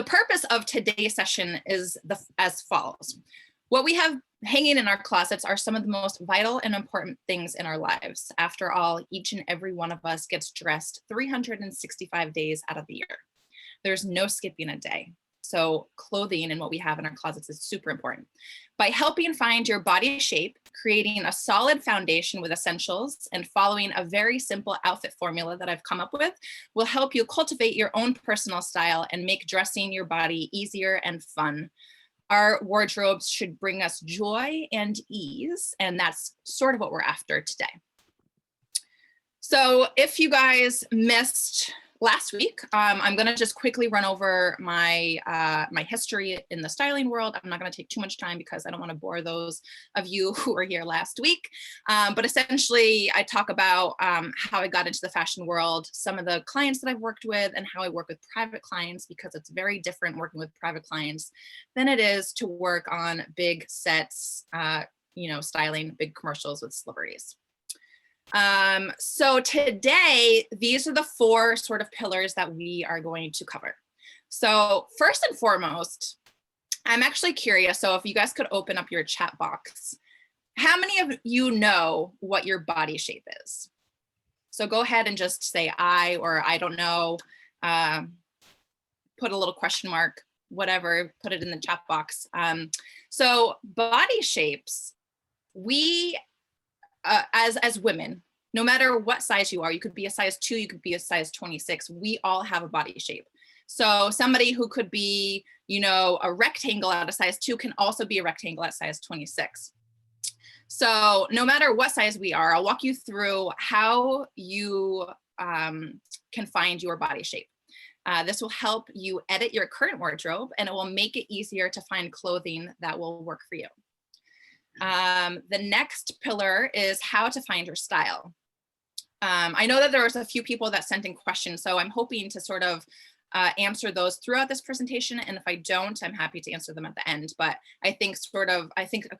the purpose of today's session is as follows. What we have hanging in our closets are some of the most vital and important things in our lives. After all, each and every one of us gets dressed 365 days out of the year. There's no skipping a day. So clothing and what we have in our closets is super important. By helping find your body shape, creating a solid foundation with essentials, and following a very simple outfit formula that I've come up with will help you cultivate your own personal style and make dressing your body easier and fun. Our wardrobes should bring us joy and ease, and that's sort of what we're after today. So if you guys missed last week, I'm gonna just quickly run over my my history in the styling world. I'm not gonna take too much time because I don't wanna bore those of you who were here last week. But essentially, I talk about how I got into the fashion world, some of the clients that I've worked with, and how I work with private clients, because it's very different working with private clients than it is to work on big sets, styling big commercials with celebrities. So today, these are the four sort of pillars that we are going to cover. So first and foremost, I'm actually curious. So if you guys could open up your chat box, how many of you know what your body shape is? So go ahead and just say I, or I don't know, put a little question mark, whatever, put it in the chat box. So body shapes, we, as women, no matter what size you are, you could be a size 2, you could be a size 26, we all have a body shape. So somebody who could be, a rectangle at a size 2 can also be a rectangle at size 26. So no matter what size we are, I'll walk you through how you can find your body shape. This will help you edit your current wardrobe, and it will make it easier to find clothing that will work for you. The next pillar is how to find your style. I know that there was a few people that sent in questions, so I'm hoping to sort of answer those throughout this presentation. And if I don't, I'm happy to answer them at the end. But I think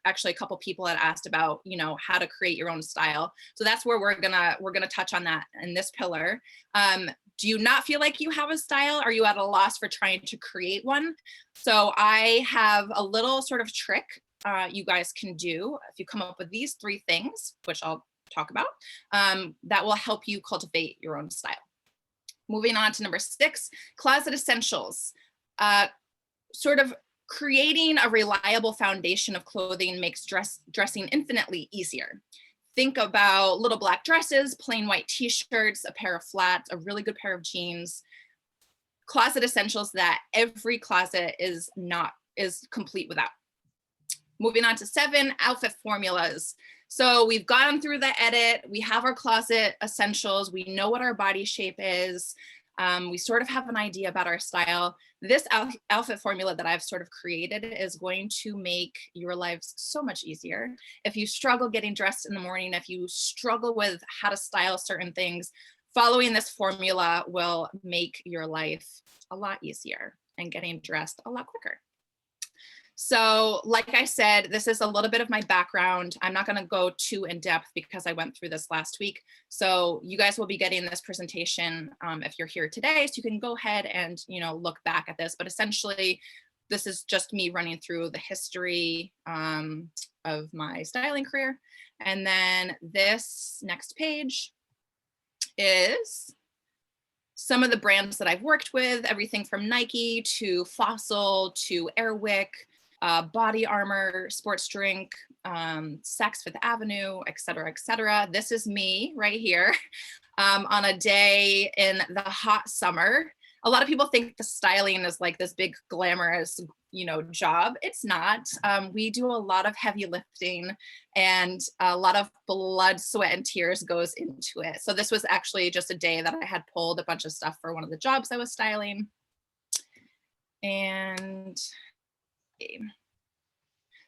actually a couple people had asked about, how to create your own style. So that's where we're gonna touch on that in this pillar. Do you not feel like you have a style? Are you at a loss for trying to create one? So I have a little sort of trick you guys can do if you come up with these 3 things, which I'll talk about, that will help you cultivate your own style. Moving on to number 6, closet essentials. Sort of creating a reliable foundation of clothing makes dressing infinitely easier. Think about little black dresses, plain white t-shirts, a pair of flats, a really good pair of jeans. Closet essentials that every closet is complete without. Moving on to 7, outfit formulas. So we've gone through the edit, we have our closet essentials, we know what our body shape is, we sort of have an idea about our style. This outfit formula that I've sort of created is going to make your lives so much easier. If you struggle getting dressed in the morning, if you struggle with how to style certain things, following this formula will make your life a lot easier and getting dressed a lot quicker. So like I said, this is a little bit of my background. I'm not going to go too in depth because I went through this last week. So you guys will be getting this presentation if you're here today. So you can go ahead and, look back at this. But essentially, this is just me running through the history of my styling career. And then this next page is some of the brands that I've worked with, everything from Nike to Fossil to Airwick, Body Armor, Sports Drink, Saks Fifth Avenue, et cetera, et cetera. This is me right here on a day in the hot summer. A lot of people think the styling is like this big glamorous, job. It's not. We do a lot of heavy lifting and a lot of blood, sweat, and tears goes into it. So this was actually just a day that I had pulled a bunch of stuff for one of the jobs I was styling. And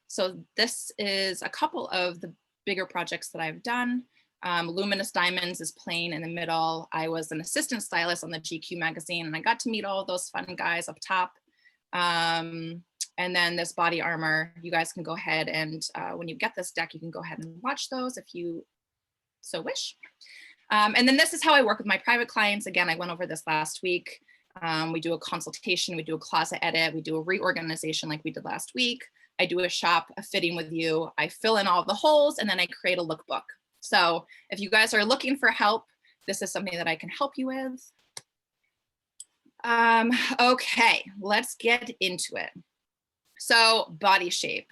so this is a couple of the bigger projects that I've done. Luminous Diamonds is plain in the middle. I was an assistant stylist on the GQ magazine, and I got to meet all of those fun guys up top. And then this Body Armor, you guys can go ahead and when you get this deck, you can go ahead and watch those if you so wish. And then this is how I work with my private clients. Again, I went over this last week. We do a consultation, we do a closet edit, we do a reorganization like we did last week. I do a shop, a fitting with you. I fill in all the holes, and then I create a lookbook. So if you guys are looking for help, this is something that I can help you with. Okay, let's get into it. So body shape.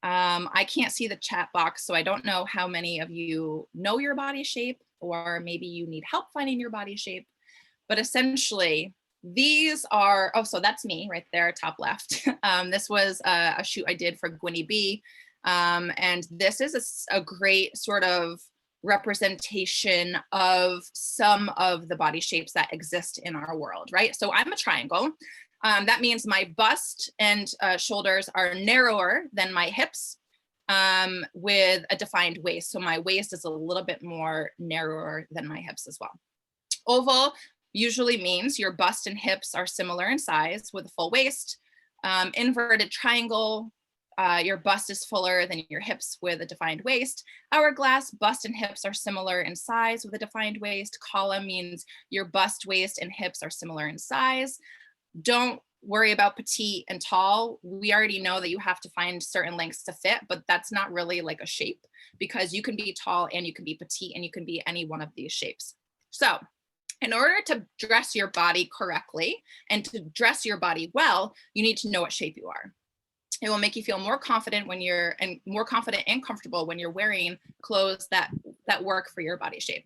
I can't see the chat box, so I don't know how many of you know your body shape, or maybe you need help finding your body shape. But essentially, these are, oh, so that's me right there, top left. This was a shoot I did for Gwynnie B. And this is a great sort of representation of some of the body shapes that exist in our world, right? So I'm a triangle. That means my bust and shoulders are narrower than my hips, with a defined waist. So my waist is a little bit more narrower than my hips as well. Oval usually means your bust and hips are similar in size with a full waist. Inverted triangle, your bust is fuller than your hips with a defined waist. Hourglass, bust and hips are similar in size with a defined waist. Column means your bust, waist, and hips are similar in size. Don't worry about petite and tall. We already know that you have to find certain lengths to fit, but that's not really like a shape, because you can be tall and you can be petite and you can be any one of these shapes. So in order to dress your body correctly and to dress your body well, you need to know what shape you are. It will make you feel more confident when you're, and more confident and comfortable when you're wearing clothes that work for your body shape.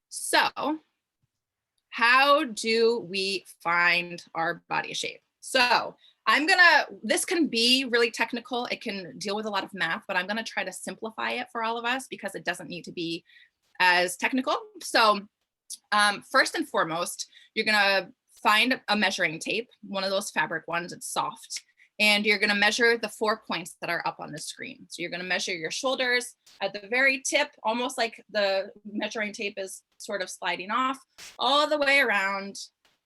So how do we find our body shape? So this can be really technical. It can deal with a lot of math, but I'm gonna try to simplify it for all of us because it doesn't need to be as technical. So first and foremost, you're gonna find a measuring tape, one of those fabric ones, it's soft. And you're gonna measure the 4 points that are up on the screen. So you're gonna measure your shoulders at the very tip, almost like the measuring tape is sort of sliding off all the way around.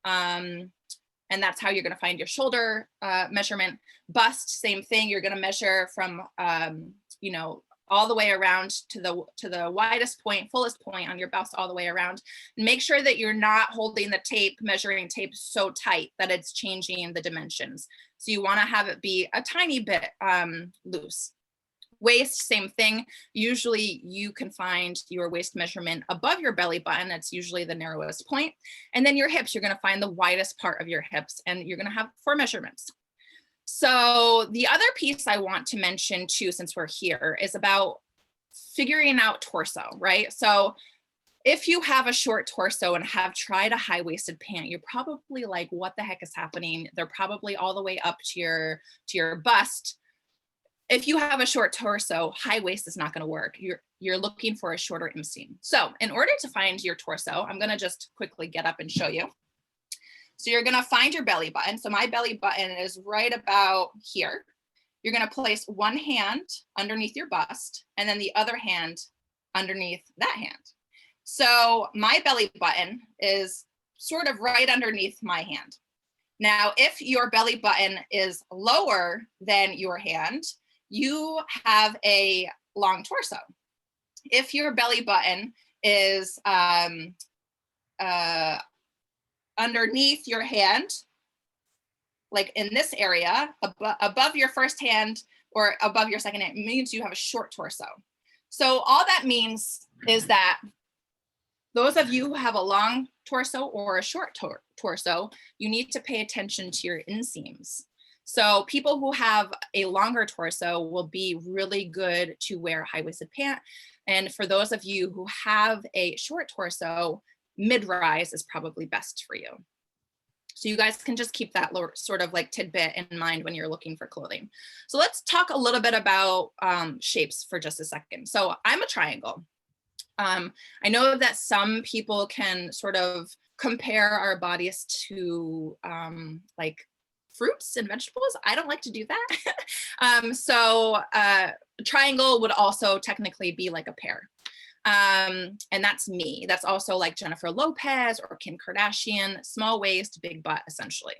And that's how you're gonna find your shoulder measurement. Bust, same thing, you're gonna measure from, all the way around to the widest point, fullest point on your bust all the way around. And make sure that you're not holding the tape, measuring tape so tight that it's changing the dimensions. So you wanna have it be a tiny bit loose. Waist, same thing. Usually you can find your waist measurement above your belly button. That's usually the narrowest point. And then your hips, you're gonna find the widest part of your hips, and you're gonna have 4 measurements. So the other piece I want to mention too, since we're here, is about figuring out torso, right? So if you have a short torso and have tried a high-waisted pant, you're probably like, what the heck is happening? They're probably all the way up to your bust. If you have a short torso, high waist is not gonna work. You're looking for a shorter inseam. So in order to find your torso, I'm gonna just quickly get up and show you. So you're gonna find your belly button. So my belly button is right about here. You're gonna place one hand underneath your bust and then the other hand underneath that hand. So my belly button is sort of right underneath my hand. Now, if your belly button is lower than your hand, you have a long torso. If your belly button is underneath your hand, like in this area, above your first hand or above your second hand, it means you have a short torso. So all that means is that those of you who have a long torso or a short torso, you need to pay attention to your inseams. So people who have a longer torso will be really good to wear a high-waisted pant. And for those of you who have a short torso, mid-rise is probably best for you. So you guys can just keep that sort of like tidbit in mind when you're looking for clothing. So let's talk a little bit about shapes for just a second. So I'm a triangle. I know that some people can sort of compare our bodies to like fruits and vegetables. I don't like to do that. So triangle would also technically be like a pear. And that's me. That's also like Jennifer Lopez or Kim Kardashian, small waist, big butt, essentially.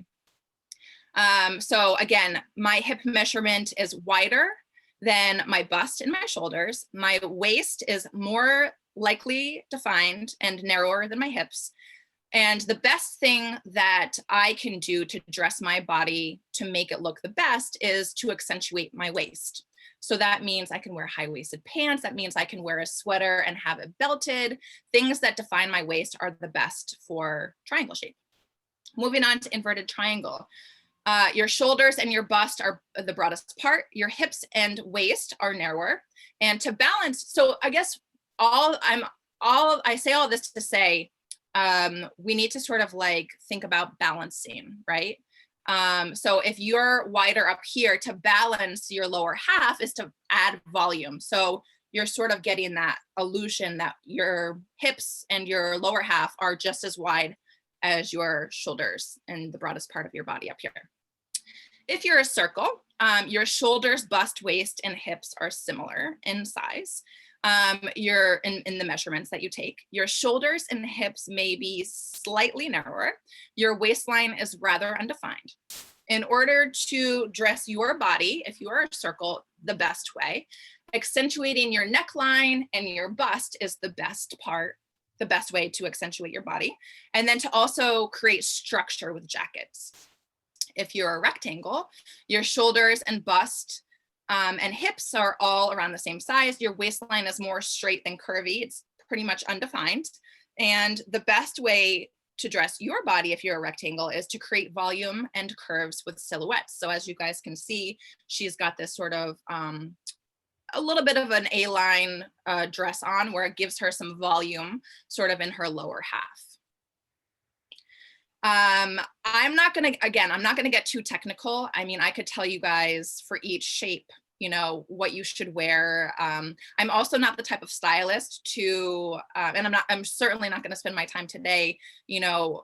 So again, my hip measurement is wider than my bust and my shoulders. My waist is more likely defined and narrower than my hips. And the best thing that I can do to dress my body to make it look the best is to accentuate my waist. So that means I can wear high-waisted pants. That means I can wear a sweater and have it belted. Things that define my waist are the best for triangle shape. Moving on to inverted triangle. Your shoulders and your bust are the broadest part. Your hips and waist are narrower. And to balance, so I guess I say all this to say, we need to sort of like think about balancing, right? So if you're wider up here, to balance your lower half is to add volume. So you're sort of getting that illusion that your hips and your lower half are just as wide as your shoulders and the broadest part of your body up here. If you're a circle, your shoulders, bust, waist, and hips are similar in size. You're in the measurements that you take. Your shoulders and hips may be slightly narrower. Your waistline is rather undefined. In order to dress your body, if you are a circle, the best way, accentuating your neckline and your bust is the best part, the best way to accentuate your body. And then to also create structure with jackets. If you're a rectangle, your shoulders and bust and hips are all around the same size. Your waistline is more straight than curvy. It's pretty much undefined. And the best way to dress your body, if you're a rectangle, is to create volume and curves with silhouettes. So as you guys can see, she's got this sort of a little bit of an A-line dress on where it gives her some volume sort of in her lower half. I'm not gonna get too technical. I mean, I could tell you guys for each shape, you know, what you should wear. I'm also not the type of stylist to, and I'm certainly not gonna spend my time today, you know,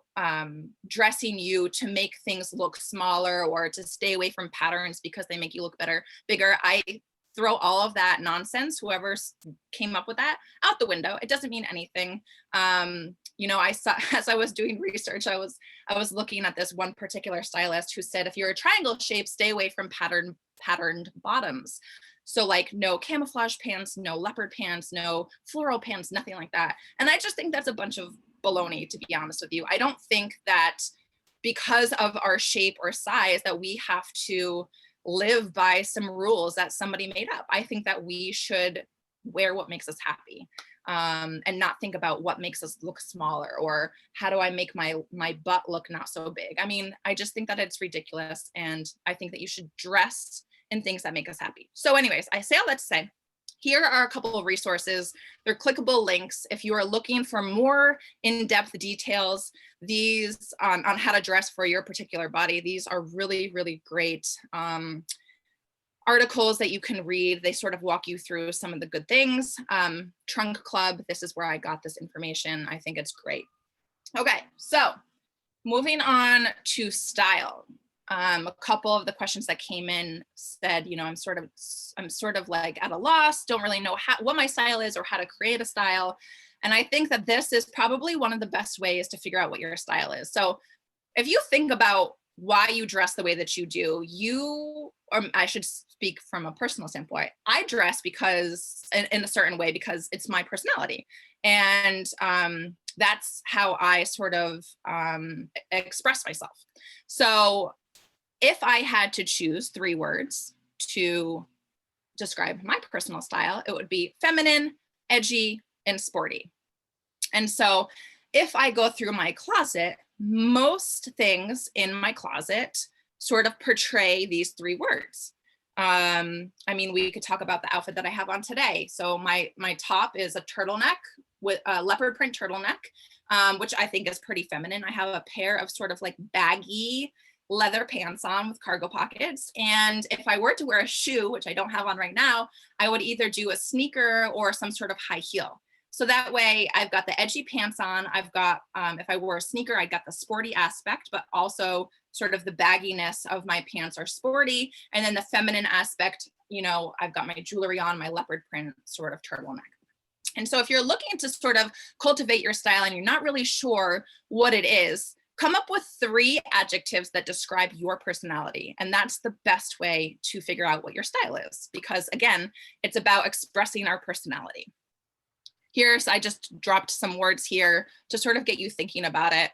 dressing you to make things look smaller or to stay away from patterns because they make you look bigger. I throw all of that nonsense, whoever came up with that, out the window. It doesn't mean anything. You know, I saw, as I was doing research, I was looking at this one particular stylist who said, if you're a triangle shape, stay away from patterned bottoms. So like no camouflage pants, no leopard pants, no floral pants, nothing like that. And I just think that's a bunch of baloney, to be honest with you. I don't think that because of our shape or size that we have to live by some rules that somebody made up. I think that we should wear what makes us happy. And not think about what makes us look smaller or how do I make my butt look not so big. I mean, I just think that it's ridiculous. And I think that you should dress in things that make us happy. So anyways, I say all that to say, here are a couple of resources. They're clickable links. If you are looking for more in-depth details, these on how to dress for your particular body, these are really, really great articles that you can read. They sort of walk you through some of the good things. Trunk Club, this is where I got this information. I think it's great. Okay, so moving on to style. A couple of the questions that came in said, you know, I'm sort of like at a loss, don't really know what my style is or how to create a style. And I think that this is probably one of the best ways to figure out what your style is. So if you think about why you dress the way that you do, or I should speak from a personal standpoint, I dress because in a certain way because it's my personality. And that's how I sort of express myself. So if I had to choose 3 words to describe my personal style, it would be feminine, edgy, and sporty. And so if I go through my closet, most things in my closet sort of portray these 3 words. I mean, we could talk about the outfit that I have on today. So my top is a turtleneck with a leopard print turtleneck, which I think is pretty feminine. I have a pair of sort of like baggy leather pants on with cargo pockets. And if I were to wear a shoe, which I don't have on right now, I would either do a sneaker or some sort of high heel. So that way I've got the edgy pants on. I've got, if I wore a sneaker, I got the sporty aspect, but also sort of the bagginess of my pants are sporty. And then the feminine aspect, you know, I've got my jewelry on, my leopard print sort of turtleneck. And so if you're looking to sort of cultivate your style and you're not really sure what it is, come up with 3 adjectives that describe your personality. And that's the best way to figure out what your style is. Because again, it's about expressing our personality. Here's, I just dropped some words here to sort of get you thinking about it.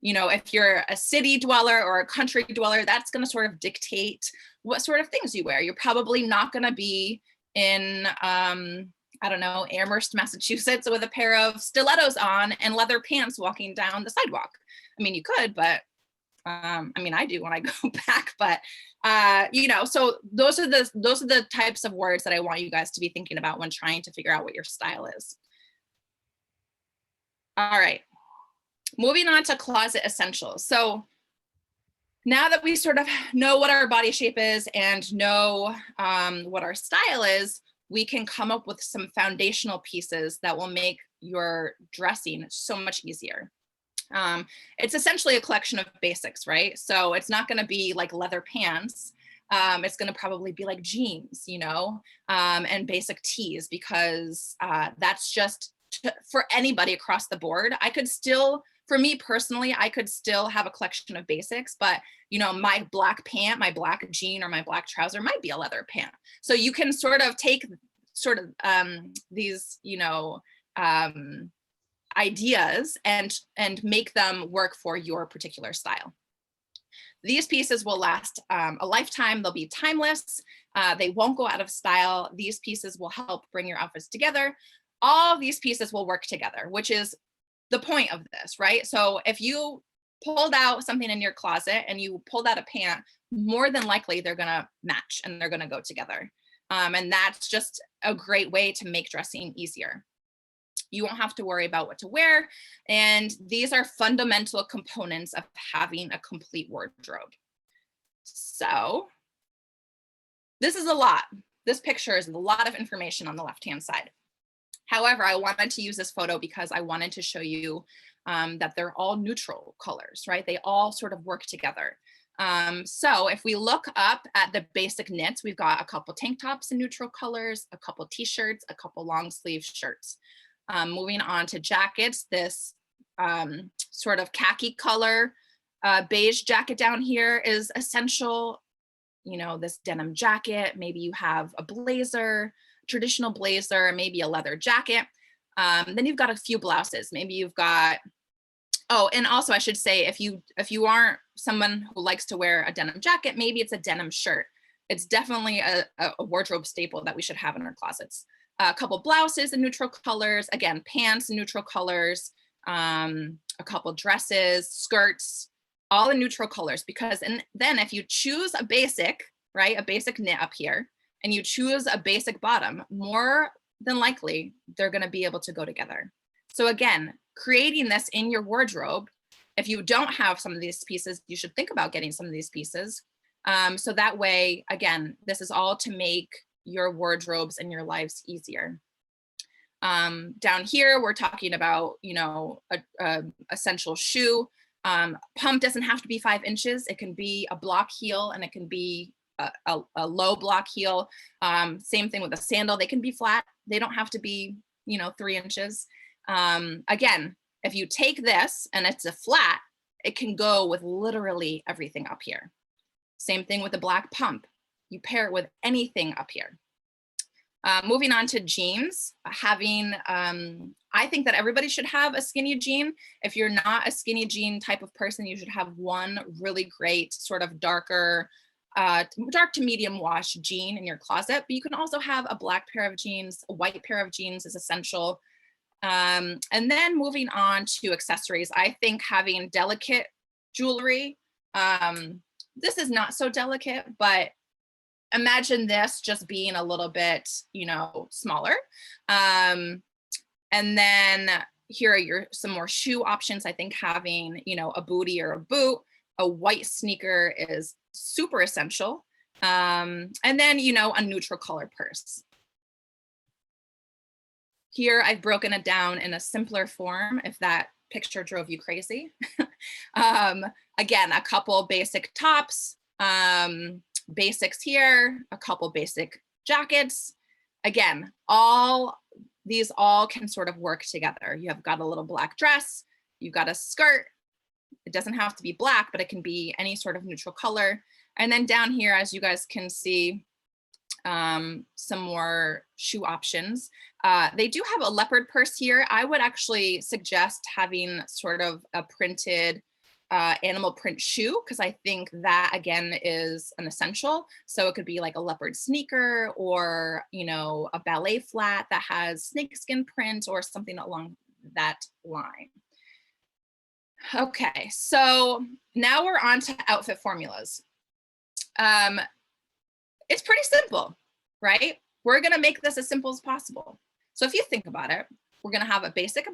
You know, if you're a city dweller or a country dweller, that's going to sort of dictate what sort of things you wear. You're probably not going to be in, I don't know, Amherst, Massachusetts with a pair of stilettos on and leather pants walking down the sidewalk. I mean, you could, but I mean, I do when I go back, but you know, so those are the types of words that I want you guys to be thinking about when trying to figure out what your style is. All right, moving on to closet essentials. So now that we sort of know what our body shape is and know what our style is, we can come up with some foundational pieces that will make your dressing so much easier. It's essentially a collection of basics, right? So it's not going to be like leather pants. It's going to probably be like jeans, you know, and basic tees, because that's just for anybody across the board. I could still, for me personally, I could still have a collection of basics, but you know, my black pant, my black jean, or my black trouser might be a leather pant. So you can sort of take sort of these, you know, ideas and make them work for your particular style. These pieces will last a lifetime. They'll be timeless. They won't go out of style. These pieces will help bring your outfits together. All of these pieces will work together, which is the point of this, right? So if you pulled out something in your closet and you pulled out a pant, more than likely they're gonna match and they're gonna go together. And that's just a great way to make dressing easier. You won't have to worry about what to wear. And these are fundamental components of having a complete wardrobe. So this is a lot. This picture is a lot of information on the left-hand side. However, I wanted to use this photo because I wanted to show you that they're all neutral colors, right? They all sort of work together. So if we look up at the basic knits, we've got a couple tank tops in neutral colors, a couple t-shirts, a couple long sleeve shirts. Moving on to jackets, this sort of khaki color beige jacket down here is essential. You know, this denim jacket, maybe you have a blazer, traditional blazer, maybe a leather jacket. Then you've got a few blouses. Maybe you've got, oh, and also I should say, if you aren't someone who likes to wear a denim jacket, maybe it's a denim shirt. It's definitely a wardrobe staple that we should have in our closets. A couple blouses in neutral colors, again, pants in neutral colors, a couple dresses, skirts, all in neutral colors, because, and then if you choose a basic, right, a basic knit up here, and you choose a basic bottom, more than likely, they're gonna be able to go together. So again, creating this in your wardrobe, if you don't have some of these pieces, you should think about getting some of these pieces. So that way, again, this is all to make your wardrobes and your lives easier. Down here, we're talking about, you know, a essential shoe. Pump doesn't have to be 5 inches. It can be a block heel, and it can be a low block heel. Same thing with a sandal. They can be flat. They don't have to be, you know, 3 inches. Again, if you take this and it's a flat, it can go with literally everything up here. Same thing with a black pump. You pair it with anything up here. Moving on to jeans, having, I think that everybody should have a skinny jean. If you're not a skinny jean type of person, you should have one really great sort of darker, dark to medium wash jean in your closet, but you can also have a black pair of jeans. A white pair of jeans is essential. And then moving on to accessories, I think having delicate jewelry, this is not so delicate, but imagine this just being a little bit, you know, smaller. And then here are some more shoe options. I think having, you know, a bootie or a boot, a white sneaker is super essential. And then, you know, a neutral color purse. Here I've broken it down in a simpler form if that picture drove you crazy. Again, a couple basic tops, basics here, a couple basic jackets. Again, these all can sort of work together. You have got a little black dress, you've got a skirt. It doesn't have to be black, but it can be any sort of neutral color. And then down here, as you guys can see, some more shoe options. They do have a leopard purse here. I would actually suggest having sort of a printed animal print shoe, because I think that again is an essential. So it could be like a leopard sneaker, or a ballet flat that has snakeskin print or something along that line. Okay, so now we're on to outfit formulas. It's pretty simple, right? We're gonna make this as simple as possible. So if you think about it, we're gonna have a basic,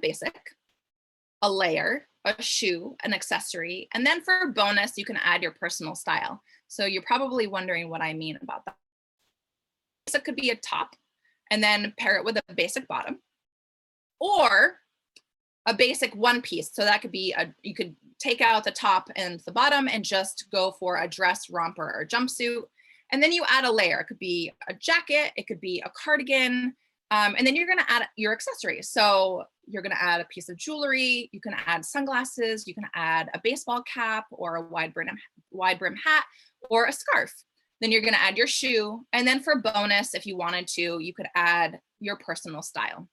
a layer, a shoe, an accessory, and then for bonus, you can add your personal style. So you're probably wondering what I mean about that. So it could be a top, and then pair it with a basic bottom, or a basic one piece. So that could be you could take out the top and the bottom and just go for a dress, romper, or jumpsuit. And then you add a layer. It could be a jacket, it could be a cardigan, and then you're gonna add your accessories. So you're gonna add a piece of jewelry, you can add sunglasses, you can add a baseball cap or a wide brim hat or a scarf. Then you're gonna add your shoe. And then for bonus, if you wanted to, you could add your personal style.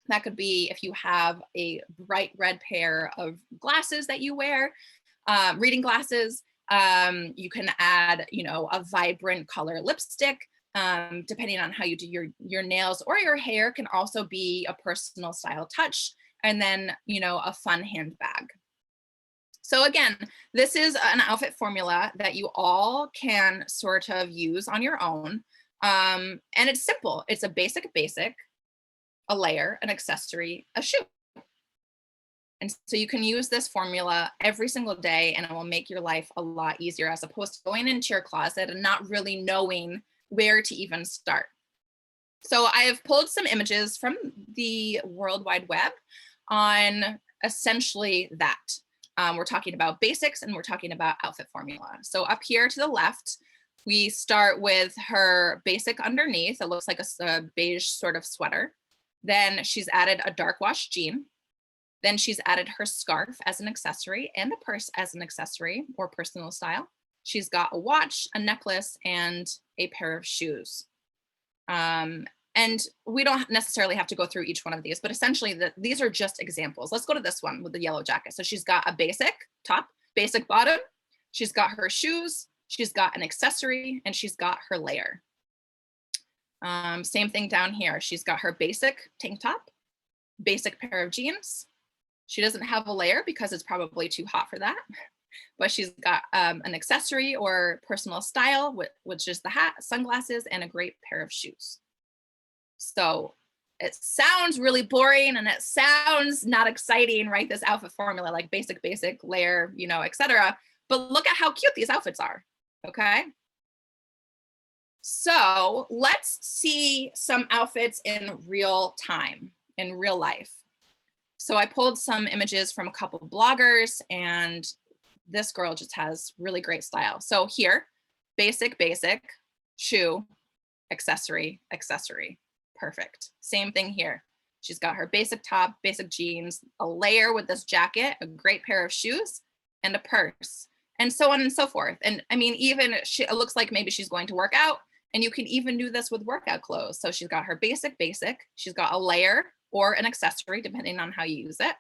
That could be if you have a bright red pair of glasses that you wear, reading glasses, you can add, a vibrant color lipstick, depending on how you do your nails, or your hair can also be a personal style touch. And then, a fun handbag. So again, this is an outfit formula that you all can sort of use on your own. And it's simple. It's a basic, a layer, an accessory, a shoe. And so you can use this formula every single day, and it will make your life a lot easier, as opposed to going into your closet and not really knowing where to even start. So I have pulled some images from the World Wide Web on essentially that. We're talking about basics, and we're talking about outfit formula. So up here to the left, we start with her basic underneath. It looks like a beige sort of sweater. Then she's added a dark wash jean. Then she's added her scarf as an accessory and a purse as an accessory or personal style. She's got a watch, a necklace, and a pair of shoes. And we don't necessarily have to go through each one of these, but essentially these are just examples. Let's go to this one with the yellow jacket. So she's got a basic top, basic bottom. She's got her shoes. She's got an accessory, and she's got her layer. Same thing down here. She's got her basic tank top, basic pair of jeans. She doesn't have a layer because it's probably too hot for that, but she's got an accessory or personal style, which is the hat, sunglasses, and a great pair of shoes. So it sounds really boring and it sounds not exciting, right? This outfit formula, like basic, layer, etc. But look at how cute these outfits are, okay? So let's see some outfits in real time, in real life. So I pulled some images from a couple of bloggers, and this girl just has really great style. So here, basic, shoe, accessory, perfect. Same thing here. She's got her basic top, basic jeans, a layer with this jacket, a great pair of shoes, and a purse, and so on and so forth. And I mean, even it looks like maybe she's going to work out, and you can even do this with workout clothes. So she's got her basic, she's got a layer or an accessory, depending on how you use it.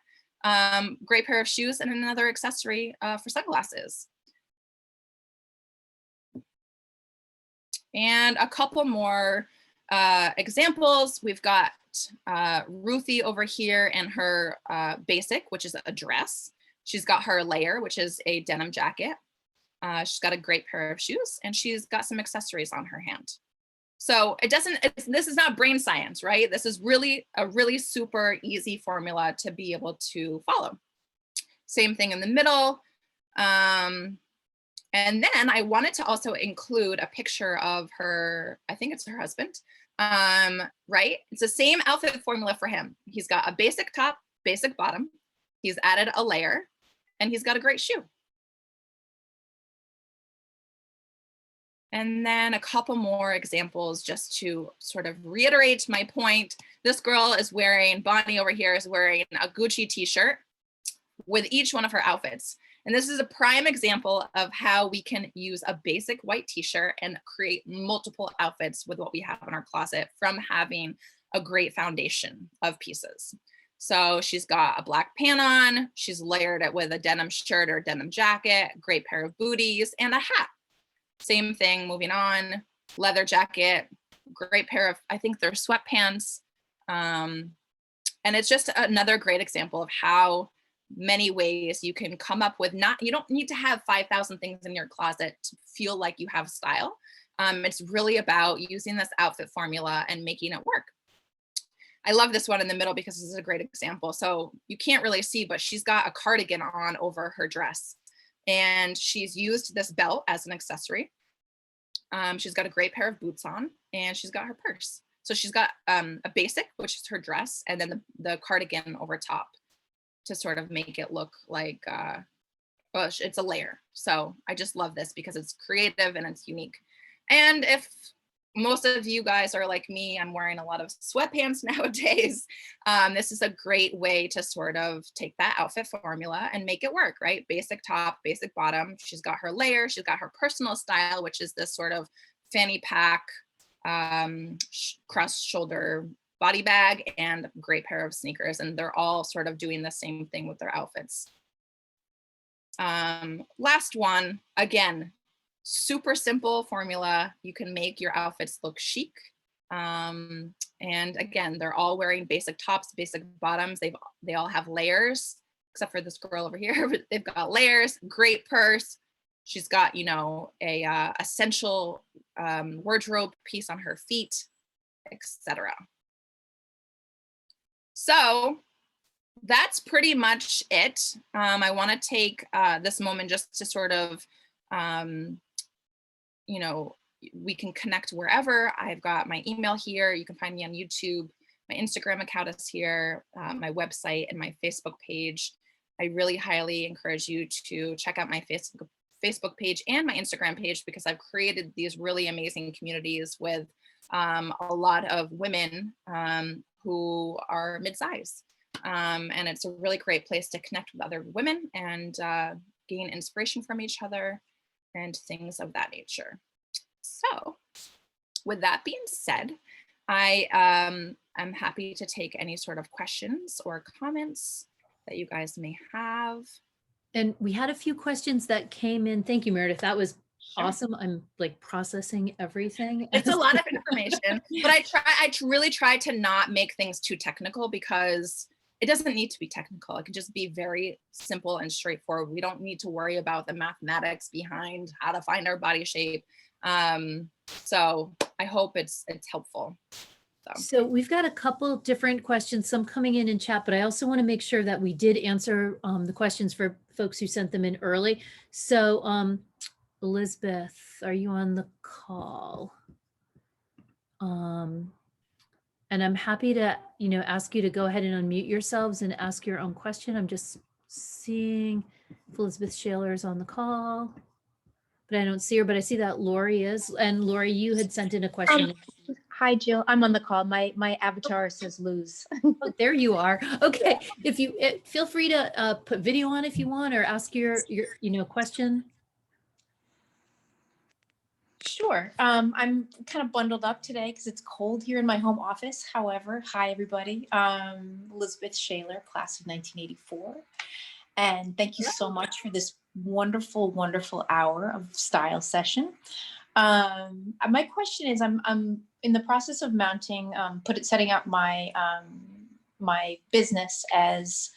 Great pair of shoes and another accessory for sunglasses. And a couple more examples. We've got Ruthie over here and her basic, which is a dress. She's got her layer, which is a denim jacket. She's got a great pair of shoes, and she's got some accessories on her hand. So this is not brain science, right? This is really a really super easy formula to be able to follow. Same thing in the middle. And then I wanted to also include a picture of her, I think it's her husband, right? It's the same outfit formula for him. He's got a basic top, basic bottom. He's added a layer, and he's got a great shoe. And then a couple more examples just to sort of reiterate my point. This girl is wearing, Bonnie over here is wearing a Gucci t-shirt with each one of her outfits. And this is a prime example of how we can use a basic white t-shirt and create multiple outfits with what we have in our closet from having a great foundation of pieces. So she's got a black pant on, she's layered it with a denim shirt or denim jacket, great pair of booties, and a hat. Same thing, moving on, leather jacket, great pair of, I think they're sweatpants. And it's just another great example of how many ways you can come up with you don't need to have 5,000 things in your closet to feel like you have style. It's really about using this outfit formula and making it work. I love this one in the middle because this is a great example. So you can't really see, but she's got a cardigan on over her dress. And she's used this belt as an accessory. She's got a great pair of boots on, and she's got her purse. So she's got a basic, which is her dress, and then the cardigan over top to sort of make it look like, well, it's a layer. So I just love this because it's creative and it's unique. And if most of you guys are like me, I'm wearing a lot of sweatpants nowadays. This is a great way to sort of take that outfit formula and make it work, right? Basic top, basic bottom. She's got her layer. She's got her personal style, which is this sort of fanny pack, cross shoulder body bag, and a great pair of sneakers. And they're all sort of doing the same thing with their outfits. Last one, again, super simple formula. You can make your outfits look chic. And again, they're all wearing basic tops, basic bottoms. They all have layers, except for this girl over here. They've got layers, great purse. She's got, you know, a essential wardrobe piece on her feet, etc. So that's pretty much it. I want to take this moment just to sort of, you know, we can connect wherever. I've got my email here. You can find me on YouTube. My Instagram account is here, my website and my Facebook page. I really highly encourage you to check out my Facebook page and my Instagram page, because I've created these really amazing communities with a lot of women who are mid-size. And it's a really great place to connect with other women and gain inspiration from each other and things of that nature. So with that being said, I am happy to take any sort of questions or comments that you guys may have. And we had a few questions that came in. Thank you, Meredith. That was awesome. I'm like processing everything. It's a lot of information, but I really try to not make things too technical, because it doesn't need to be technical. It can just be very simple and straightforward. We don't need to worry about the mathematics behind how to find our body shape. So I hope it's helpful. So we've got a couple different questions, some coming in chat, but I also want to make sure that we did answer the questions for folks who sent them in early. So Elizabeth, are you on the call? And I'm happy to, you know, ask you to go ahead and unmute yourselves and ask your own question. I'm just seeing if Elizabeth Shaler is on the call, but I don't see her, but I see that Lori is. And Lori, you had sent in a question. Hi, Jill. I'm on the call. My avatar says lose. Oh, there you are. Okay. If you feel free to put video on if you want, or ask your you know, question. Sure. I'm kind of bundled up today because it's cold here in my home office. However, hi, everybody. Elizabeth Shaler, class of 1984. And thank you so much for this wonderful, wonderful hour of style session. My question is, I'm in the process of mounting, setting up my my business as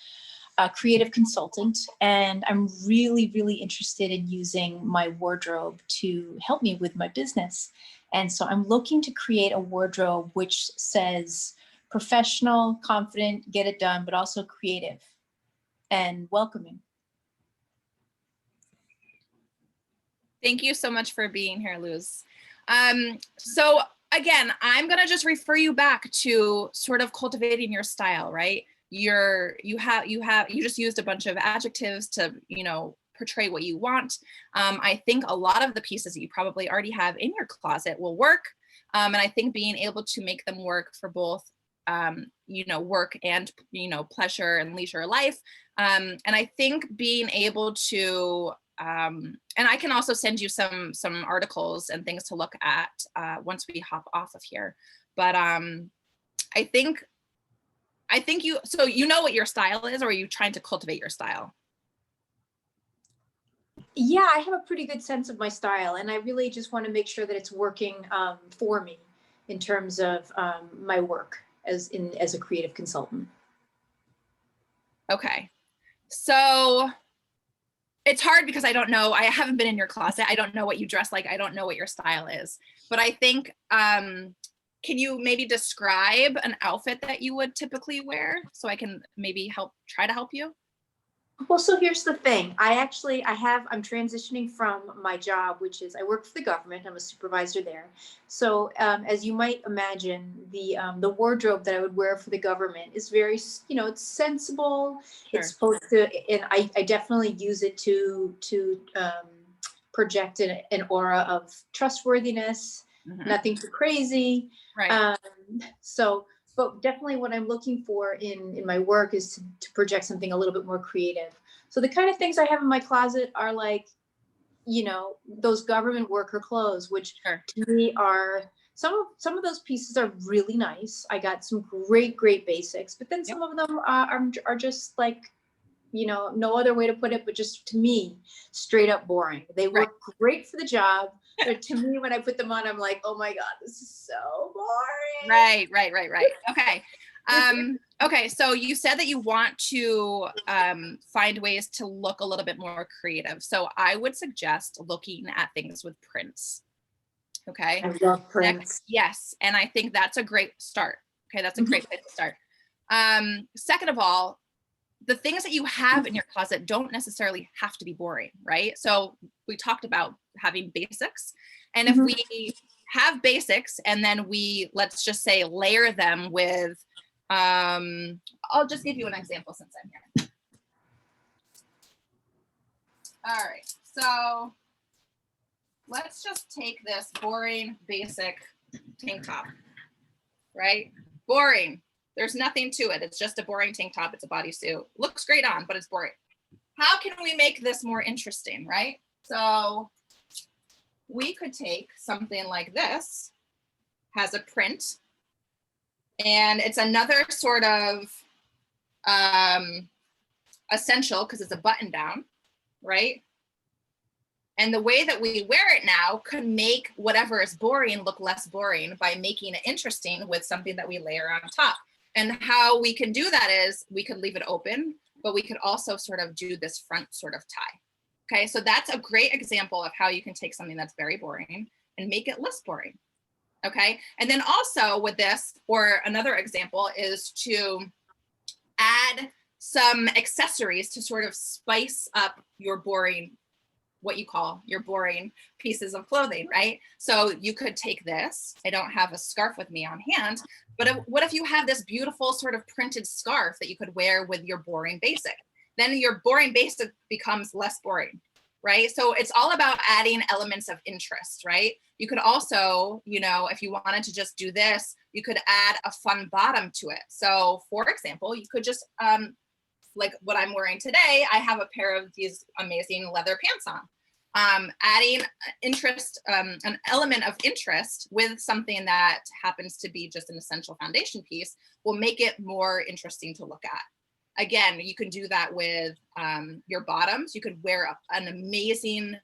a creative consultant, and I'm really, really interested in using my wardrobe to help me with my business. And so I'm looking to create a wardrobe which says professional, confident, get it done, but also creative and welcoming. Thank you so much for being here, Luz. So again, I'm gonna just refer you back to sort of cultivating your style, right? You just used a bunch of adjectives to, you know, portray what you want. I think a lot of the pieces that you probably already have in your closet will work. And I think being able to make them work for both, you know, work and, you know, pleasure and leisure life And I think being able to, and I can also send you some articles and things to look at once we hop off of here. But I think you, so you know what your style is, or are you trying to cultivate your style? Yeah, I have a pretty good sense of my style, and I really just want to make sure that it's working for me in terms of my work as a creative consultant. Okay. So it's hard because I don't know, I haven't been in your closet. I don't know what you dress like. I don't know what your style is, but I think, can you maybe describe an outfit that you would typically wear so I can maybe try to help you? Well, so here's the thing. I'm transitioning from my job, which is I work for the government. I'm a supervisor there. So as you might imagine, the wardrobe that I would wear for the government is very, it's sensible. Sure. It's supposed to, and I definitely use it to project an aura of trustworthiness, nothing too crazy. Right. But definitely what I'm looking for in my work is to project something a little bit more creative. So the kind of things I have in my closet are like, those government worker clothes, which to me are, some of those pieces are really nice. I got some great basics, but then some of them are just like, no other way to put it, but just to me, straight up boring. They work great for the job. But to me, when I put them on, I'm like, oh my God, this is so boring. Right. Okay. Okay. So you said that you want to find ways to look a little bit more creative. So I would suggest looking at things with prints. Okay. I love prints. Yes. And I think that's a great start. Okay. That's a great place to start. Second of all, the things that you have in your closet don't necessarily have to be boring, right? So we talked about having basics. And if we have basics and then let's just say layer them with, I'll just give you an example since I'm here. All right, so let's just take this boring basic tank top, right? Boring. There's nothing to it. It's just a boring tank top. It's a bodysuit. Looks great on, but it's boring. How can we make this more interesting, right? So we could take something like this, has a print, and it's another sort of essential because it's a button down, right? And the way that we wear it now could make whatever is boring look less boring by making it interesting with something that we layer on top. And how we can do that is we could leave it open, but we could also sort of do this front sort of tie. Okay, so that's a great example of how you can take something that's very boring and make it less boring. Okay, and then also with this, or another example is to add some accessories to sort of spice up your boring, what you call your boring pieces of clothing, right? So you could take this. I don't have a scarf with me on hand, but what if you have this beautiful sort of printed scarf that you could wear with your boring basic? Then your boring basic becomes less boring, right? So it's all about adding elements of interest, right? You could also, if you wanted to just do this, you could add a fun bottom to it. So for example, you could just, like what I'm wearing today, I have a pair of these amazing leather pants on. Adding interest, an element of interest with something that happens to be just an essential foundation piece will make it more interesting to look at. Again, you can do that with your bottoms. You could wear an amazing,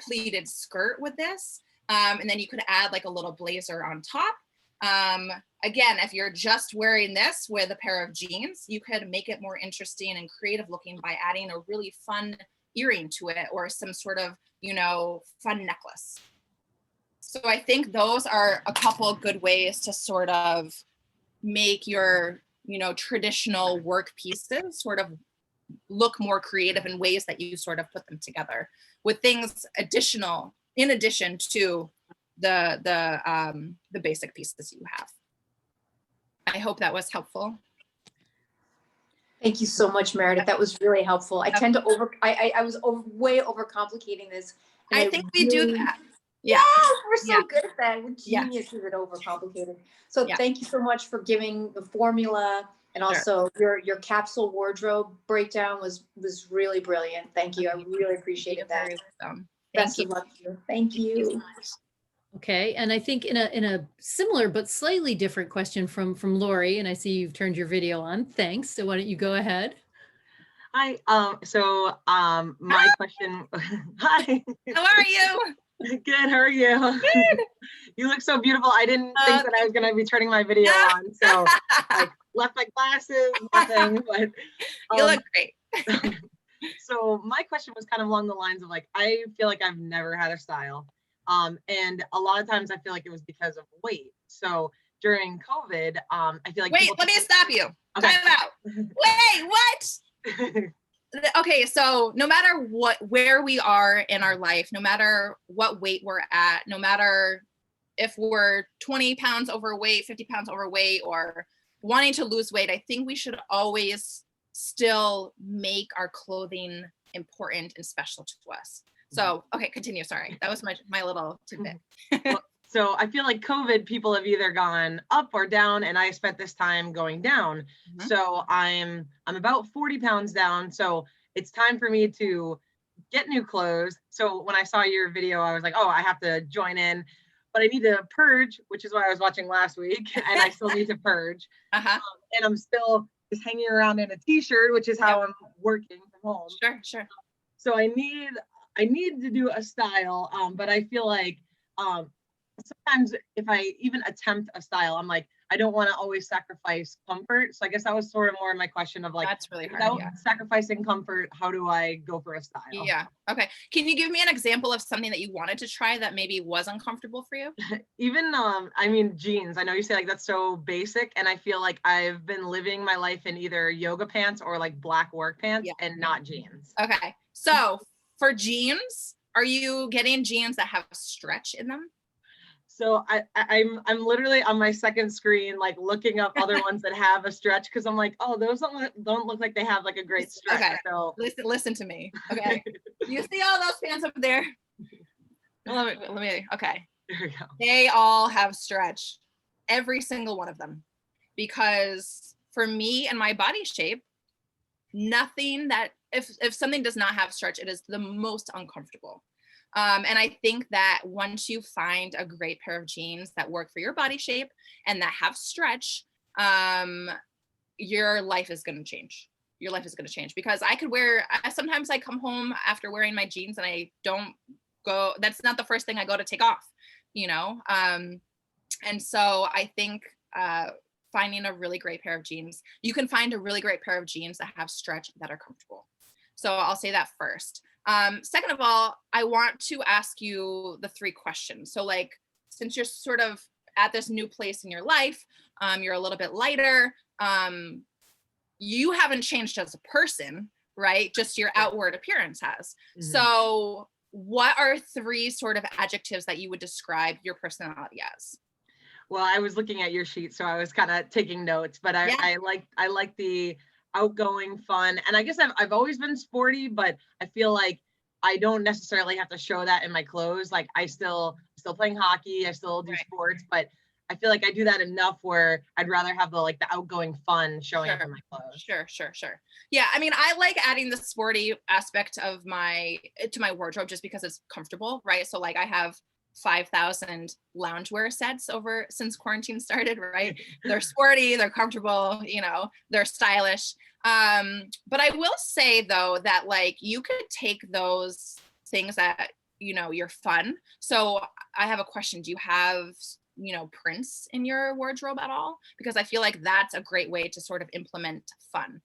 pleated skirt with this. And then you could add like a little blazer on top. Again, if you're just wearing this with a pair of jeans, you could make it more interesting and creative looking by adding a really fun earring to it or some sort of, fun necklace. So I think those are a couple of good ways to sort of make your, traditional work pieces sort of look more creative in ways that you sort of put them together with things in addition to the basic pieces you have. I hope that was helpful. Thank you so much, Meredith. That was really helpful. I tend to I was way overcomplicating this. I think we do that. Yeah, we're so good at that. We're geniuses at overcomplicating. So thank you so much for giving the formula And also your capsule wardrobe breakdown was really brilliant. Thank you. I really appreciated that. Best of luck to you. Thank you. Okay, and I think in a similar but slightly different question from Lori, and I see you've turned your video on. Thanks. So why don't you go ahead? Hi. My question. Hi. How are you? Good. How are you? Good. You look so beautiful. I didn't think that I was gonna be turning my video on, so like left my glasses, nothing. But You look great. so my question was kind of along the lines of like, I feel like I've never had a style, and a lot of times I feel like it was because of weight. So during COVID, I feel like Wait, let me stop you. Okay. Time out. Wait, what? Okay, so no matter where we are in our life, no matter what weight we're at, no matter if we're 20 pounds overweight, 50 pounds overweight, or wanting to lose weight, I think we should always still make our clothing important and special to us. So, okay, continue. Sorry. That was my little tidbit. So I feel like COVID, people have either gone up or down, and I spent this time going down. Mhm. So I'm about 40 pounds down. So it's time for me to get new clothes. So when I saw your video, I was like, oh, I have to join in, but I need to purge, which is why I was watching last week, and I still need to purge. Uh-huh. And I'm still just hanging around in a t-shirt, which is how I'm working from home. Sure. So I need to do a style, but I feel like sometimes if I even attempt a style, I'm like, I don't want to always sacrifice comfort. So I guess that was sort of more my question of like, That's really hard. without Yeah. sacrificing comfort, how do I go for a style? Yeah. Okay. Can you give me an example of something that you wanted to try that maybe was uncomfortable for you? Even I mean jeans. I know you say like that's so basic, and I feel like I've been living my life in either yoga pants or like black work pants and not jeans. Okay. So for jeans, are you getting jeans that have stretch in them? So I'm literally on my second screen, like looking up other ones that have a stretch, because I'm like, oh, those don't look like they have like a great stretch. Okay. So Listen to me. Okay. You see all those pants up there? Let me. Okay. there we go. They all have stretch, every single one of them, because for me and my body shape, nothing that if something does not have stretch, it is the most uncomfortable. And I think that once you find a great pair of jeans that work for your body shape and that have stretch, your life is going to change. Your life is going to change, because sometimes I come home after wearing my jeans and I don't go, that's not the first thing I go to take off, you know? And so I think finding a really great pair of jeans, you can find a really great pair of jeans that have stretch that are comfortable. So I'll say that first. Second of all, I want to ask you the 3 questions. So like, since you're sort of at this new place in your life, you're a little bit lighter, you haven't changed as a person, right? Just your outward appearance has. Mm-hmm. So what are 3 sort of adjectives that you would describe your personality as? Well, I was looking at your sheet, so I was kind of taking notes, but I like the outgoing, fun, and I guess I've always been sporty, but I feel like I don't necessarily have to show that in my clothes. Like I still playing hockey, I still do sports, but I feel like I do that enough where I'd rather have the outgoing fun showing up in my clothes. Sure. Yeah, I mean, I like adding the sporty aspect of to my wardrobe just because it's comfortable, right? So like I have 5,000 loungewear sets since quarantine started, right? They're sporty, they're comfortable, they're stylish. But I will say though that like you could take those things that, you're fun. So I have a question. Do you have, prints in your wardrobe at all? Because I feel like that's a great way to sort of implement fun.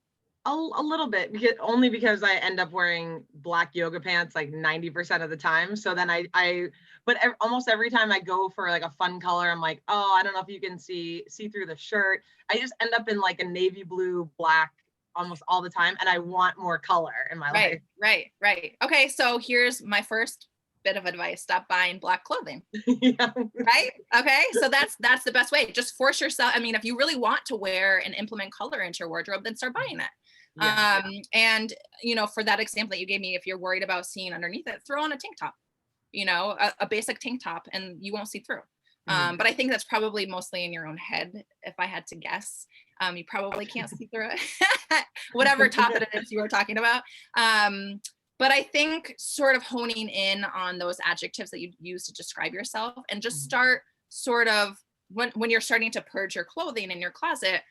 A little bit, only because I end up wearing black yoga pants like 90% of the time. So then almost every time I go for like a fun color, I'm like, oh, I don't know if you can see through the shirt. I just end up in like a navy blue, black almost all the time. And I want more color in my life. Right. Okay. So here's my first bit of advice. Stop buying black clothing. Yeah. Right. Okay. So that's the best way. Just force yourself. I mean, if you really want to wear and implement color into your wardrobe, then start buying it. Yeah. And for that example that you gave me, if you're worried about seeing underneath it, throw on a tank top, a basic tank top, and you won't see through. But I think that's probably mostly in your own head, if I had to guess. You probably can't see through it, whatever top it is you were talking about. But I think sort of honing in on those adjectives that you use to describe yourself, and just start sort of when you're starting to purge your clothing in your closet,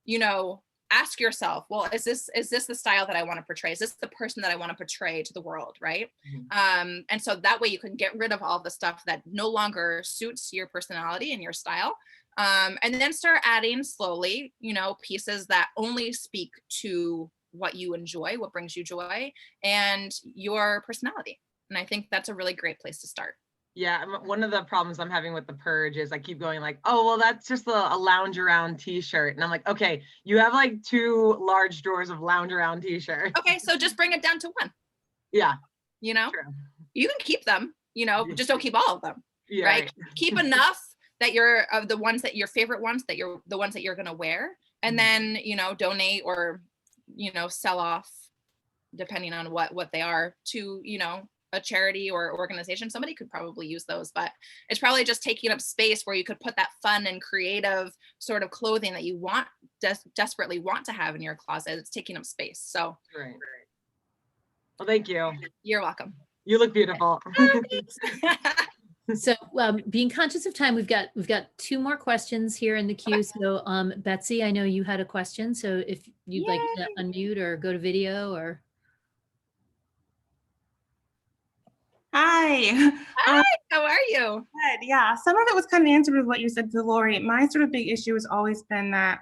you know, ask yourself, well, is this the style that I want to portray? Is this the person that I want to portray to the world, right? And so that way you can get rid of all the stuff that no longer suits your personality and your style. And then start adding slowly, you know, pieces that only speak to what you enjoy, what brings you joy, and your personality. And I think that's a really great place to start. Yeah, one of the problems I'm having with the purge is I keep going like, oh, well, that's just a lounge around t-shirt. And I'm like, okay, you have like 2 large drawers of lounge around t-shirts. Okay, so just bring it down to 1. Yeah. You know, True. you can keep them, you know, just don't keep all of them, Yeah, right? Keep enough that you're of the ones that your favorite ones, that you're the ones that you're going to wear, and then, you know, donate or, you know, sell off, depending on what they are, to, you know, a charity or organization. Somebody could probably use those, but it's probably just taking up space where you could put that fun and creative sort of clothing that you want, desperately want to have in your closet. It's taking up space. So right. Well, thank you. You're welcome. You look beautiful. So being conscious of time, we've got 2 more questions here in the queue. So Betsy, I know you had a question. So if you'd like to unmute or go to video or. Hi. Hi, how are you? Good. Yeah, some of it was kind of answered with what you said to Lori. My sort of big issue has always been that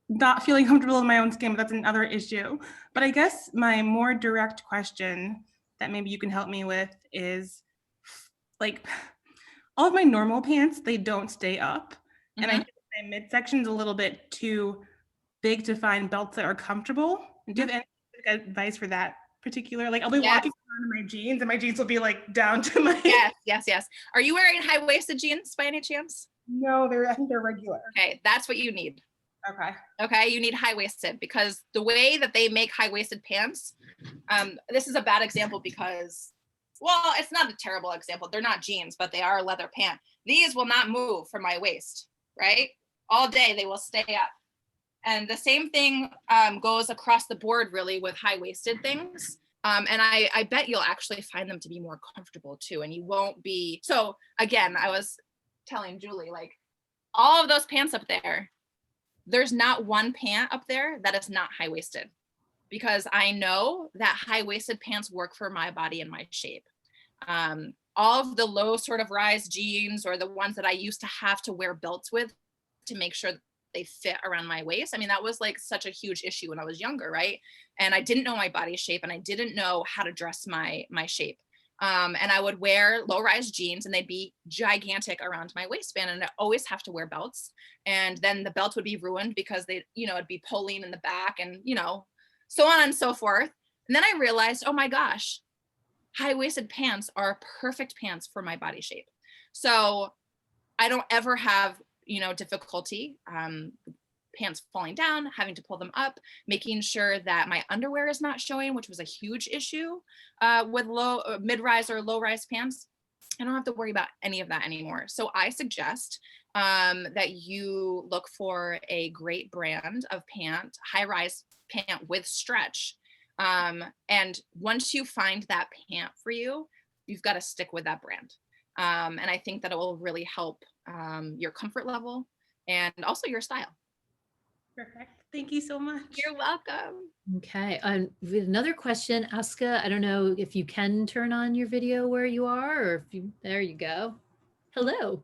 not feeling comfortable in my own skin, but that's another issue. But I guess my more direct question that maybe you can help me with is, like, all of my normal pants, they don't stay up. And I think my midsection is a little bit too big to find belts that are comfortable. Do you have any advice for that particular? Like, I'll be walking around in my jeans and my jeans will be like down to my. Yes. Are you wearing high-waisted jeans by any chance? No, I think they're regular. Okay, that's what you need. Okay, you need high-waisted, because the way that they make high-waisted pants, this is a bad example because, well, it's not a terrible example. They're not jeans, but they are a leather pant. These will not move from my waist, right? All day they will stay up. And the same thing goes across the board really with high-waisted things. And I bet you'll actually find them to be more comfortable too. And you won't be, so again, I was telling Julie, like, all of those pants up there, there's not one pant up there that is not high-waisted, because I know that high-waisted pants work for my body and my shape. All of the low sort of rise jeans, or the ones that I used to have to wear belts with to make sure they fit around my waist. I mean, that was like such a huge issue when I was younger, right? And I didn't know my body shape, and I didn't know how to dress my shape. And I would wear low-rise jeans, and they'd be gigantic around my waistband, and I'd always have to wear belts. And then the belt would be ruined because they, you know, it'd be pulling in the back, and, you know, so on and so forth. And then I realized, oh my gosh, high-waisted pants are perfect pants for my body shape. So I don't ever have, you know, difficulty pants falling down, having to pull them up, making sure that my underwear is not showing, which was a huge issue with mid-rise or low-rise pants. I don't have to worry about any of that anymore. So I suggest that you look for a great brand of pant, high-rise pant with stretch. And once you find that pant for you, you've got to stick with that brand. And I think that it will really help your comfort level and also your style. perfect. Thank you so much. You're welcome. Okay, with another question, Aska, I don't know if you can turn on your video where you are, or if you, there you go. Hello.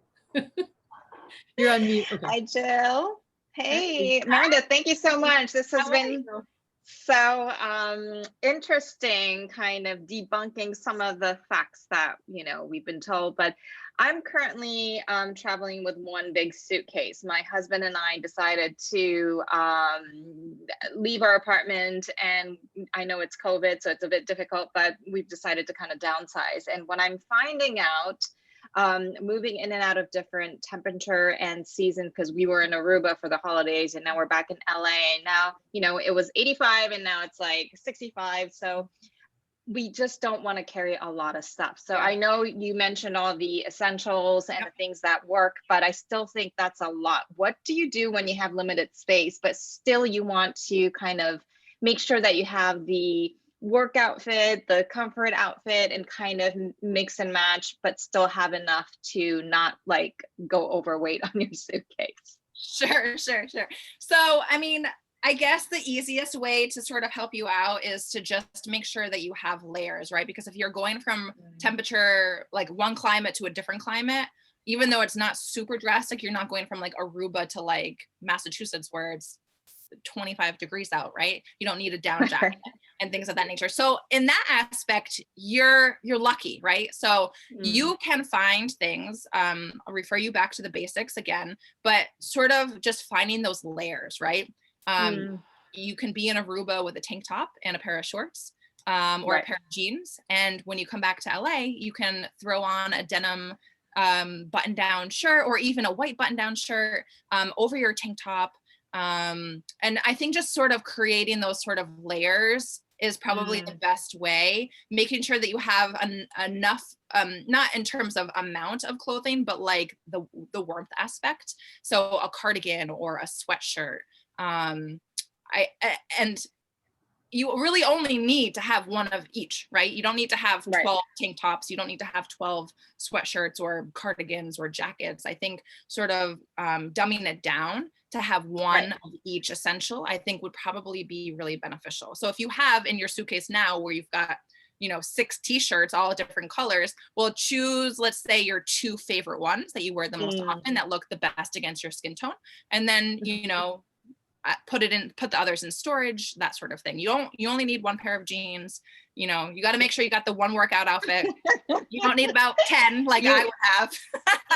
You're on mute. Okay. Hi, Jill. Hey, Meredith, thank you so much. This has been so interesting, kind of debunking some of the facts that, you know, we've been told. But I'm currently traveling with one big suitcase. My husband and I decided to leave our apartment, and I know it's COVID, so it's a bit difficult, but we've decided to kind of downsize. And when I'm finding out, moving in and out of different temperature and season, because we were in Aruba for the holidays and now we're back in LA, and now, you know, it was 85 and now it's like 65. So we just don't want to carry a lot of stuff. So Yeah. I know you mentioned all the essentials and Yep. the things that work, but I still think that's a lot. What do you do when you have limited space, but still you want to kind of make sure that you have the work outfit, the comfort outfit, and kind of mix and match, but still have enough to not like go overweight on your suitcase? Sure. So, I mean, I guess the easiest way to sort of help you out is to just make sure that you have layers, right? Because if you're going from temperature, like one climate to a different climate, even though it's not super drastic, you're not going from like Aruba to like Massachusetts where it's 25 degrees out, right? You don't need a down jacket and things of that nature. So in that aspect, you're lucky, right? So you can find things, I'll refer you back to the basics again, but sort of just finding those layers, right? You can be in Aruba with a tank top and a pair of shorts, or Right. a pair of jeans. And when you come back to LA, you can throw on a denim button-down shirt or even a white button-down shirt over your tank top. And I think just sort of creating those sort of layers is probably the best way, making sure that you have enough, not in terms of amount of clothing, but like the warmth aspect. So a cardigan or a sweatshirt. And you really only need to have one of each, right? You don't need to have 12 Right. tank tops. You don't need to have 12 sweatshirts or cardigans or jackets. I think sort of dumbing it down to have one of each essential, I think would probably be really beneficial. So if you have in your suitcase now where you've got, 6 t-shirts, all different colors, well, choose, let's say, your 2 favorite ones that you wear the most often that look the best against your skin tone. And then, put the others in storage, that sort of thing. You only need 1 pair of jeans. You got to make sure you got the one workout outfit. You don't need about 10 like I would have.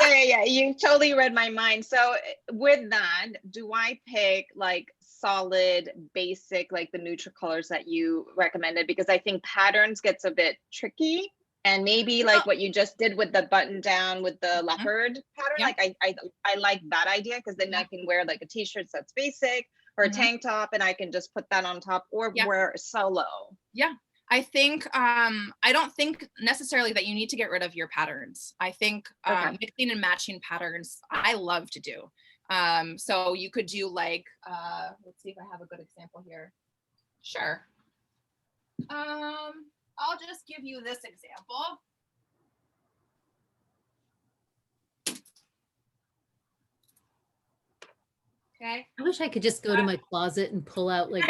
Yeah. You totally read my mind. So with that, do I pick like solid, basic, like the neutral colors that you recommended? Because I think patterns gets a bit tricky. And maybe like what you just did with the button down with the leopard pattern, Yeah. like I like that idea, because then I can wear like a t-shirt that's basic or a tank top, and I can just put that on top or wear solo. Yeah. I think, I don't think necessarily that you need to get rid of your patterns. I think mixing and matching patterns, I love to do. So you could do like, let's see if I have a good example here. Sure. I'll just give you this example. Okay. I wish I could just go to my closet and pull out like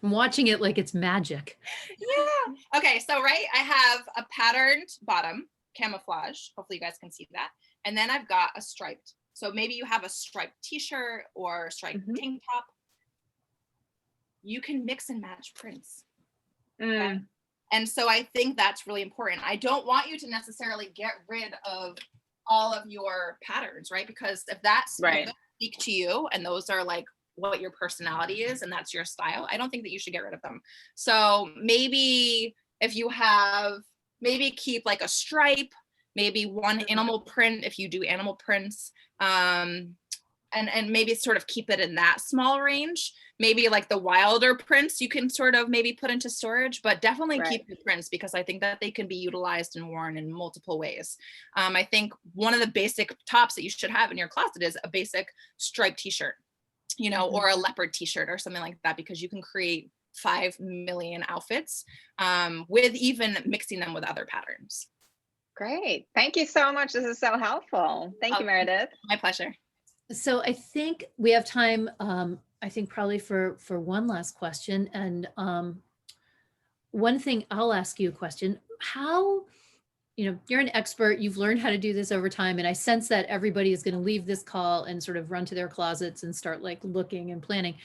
I'm watching it like it's magic. Yeah. Okay. So, right, I have a patterned bottom, camouflage. Hopefully you guys can see that. And then I've got a striped. So maybe you have a striped t-shirt or a striped tank top. You can mix and match prints. Okay? And so I think that's really important. I don't want you to necessarily get rid of all of your patterns, right? Because if that's what those speak to you and those are like what your personality is and that's your style, I don't think that you should get rid of them. So maybe if you have, maybe keep like a stripe, maybe one animal print if you do animal prints, and maybe sort of keep it in that small range. Maybe like the wilder prints you can sort of maybe put into storage, but definitely keep the prints, because I think that they can be utilized and worn in multiple ways. I think one of the basic tops that you should have in your closet is a basic striped t-shirt, or a leopard t-shirt or something like that, because you can create 5 million outfits with even mixing them with other patterns. Great. Thank you so much. This is so helpful. Thank you, Merideth. My pleasure. So I think we have time, I think probably for one last question. And one thing, I'll ask you a question. How, you're an expert, you've learned how to do this over time. And I sense that everybody is going to leave this call and sort of run to their closets and start like looking and planning.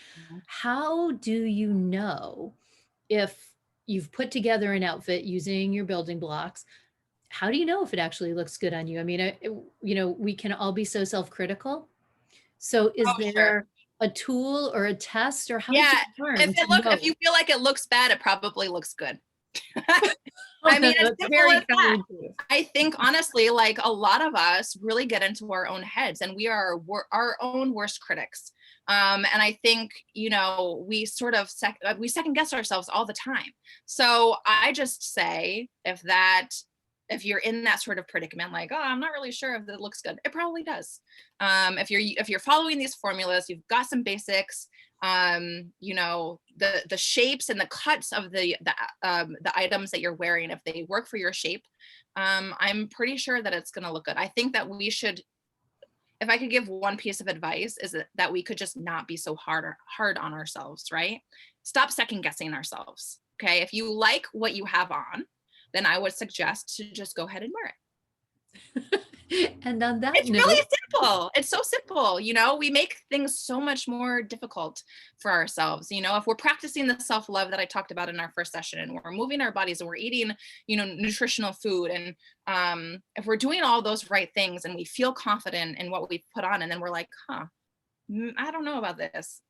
How do you know if you've put together an outfit using your building blocks? How do you know if it actually looks good on you? I mean, we can all be so self-critical. So is there a tool or a test, or how do you learn? If you feel like it looks bad, it probably looks good. I mean, it's That's simple very as that. counterintuitive. I think honestly, like a lot of us really get into our own heads and we are our own worst critics. And I think, you know, we sort of we second guess ourselves all the time. So I just say if you're in that sort of predicament, like, oh, I'm not really sure if it looks good, it probably does. If you're following these formulas, you've got some basics, you know, the shapes and the cuts of the items that you're wearing, if they work for your shape, I'm pretty sure that it's going to look good. I think that we should, if I could give one piece of advice, is that we could just not be so hard on ourselves, right? Stop second guessing ourselves. Okay. If you like what you have on, then I would suggest to just go ahead and wear it. And on that It's note, really simple. It's so simple. You know, we make things so much more difficult for ourselves. You know, if we're practicing the self-love that I talked about in our first session, and we're moving our bodies and we're eating, you know, nutritional food, and if we're doing all those right things and we feel confident in what we put on, and then we're like, I don't know about this.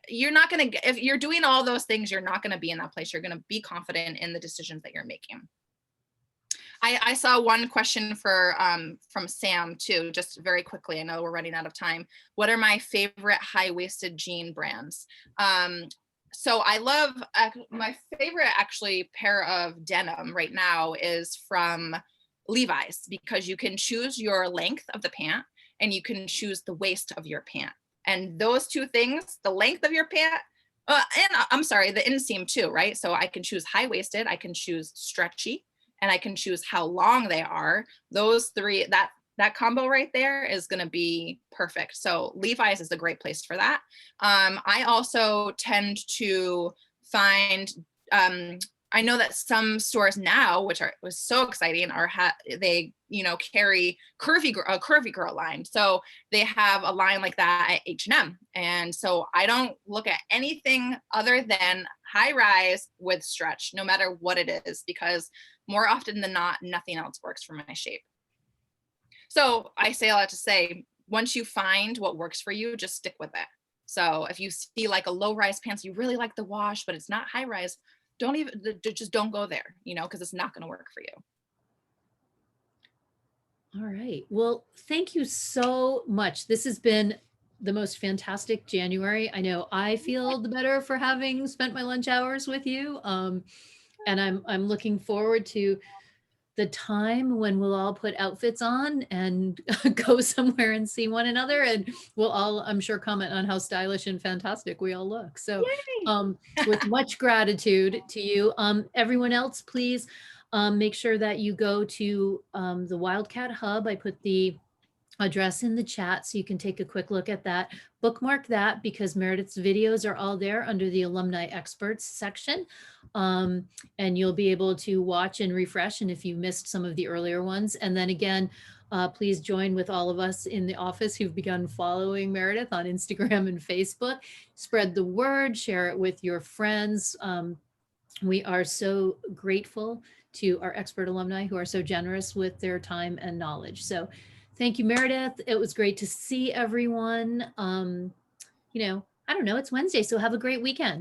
You're not going to, if you're doing all those things, you're not going to be in that place. You're going to be confident in the decisions that you're making. I saw one question from Sam too, just very quickly. I know we're running out of time. What are my favorite high-waisted jean brands? So I love, my favorite actually pair of denim right now is from Levi's, because you can choose your length of the pant and you can choose the waist of your pant. And those two things, the length of your pant, and I'm sorry, the inseam too, right? So I can choose high-waisted, I can choose stretchy, and I can choose how long they are. Those three, that combo right there is going to be perfect. So Levi's is a great place for that. I also tend to find, I know that some stores now, which was so exciting, they, you know, carry curvy girl line. So they have a line like that at H&M. And so I don't look at anything other than high rise with stretch, no matter what it is, because more often than not, nothing else works for my shape. So I say a lot to say, once you find what works for you, just stick with it. So if you see like a low rise pants, you really like the wash, but it's not high rise, just don't go there, you know, because it's not going to work for you. all right. Well, thank you so much. This has been the most fantastic January. I know I feel the better for having spent my lunch hours with you. And I'm looking forward to the time when we'll all put outfits on and go somewhere and see one another, and we'll all, I'm sure, comment on how stylish and fantastic we all look. So with much gratitude to you, everyone else, please make sure that you go to the Wildcat Hub. I put the address in the chat so you can take a quick look at that. Bookmark that, because Meredith's videos are all there under the Alumni Experts section. And you'll be able to watch and refresh, and if you missed some of the earlier ones. And then again, please join with all of us in the office who've begun following Meredith on Instagram and Facebook. Spread the word, share it with your friends. We are so grateful to our expert alumni who are so generous with their time and knowledge. So thank you, Meredith. It was great to see everyone. You know, I don't know, it's Wednesday, so have a great weekend.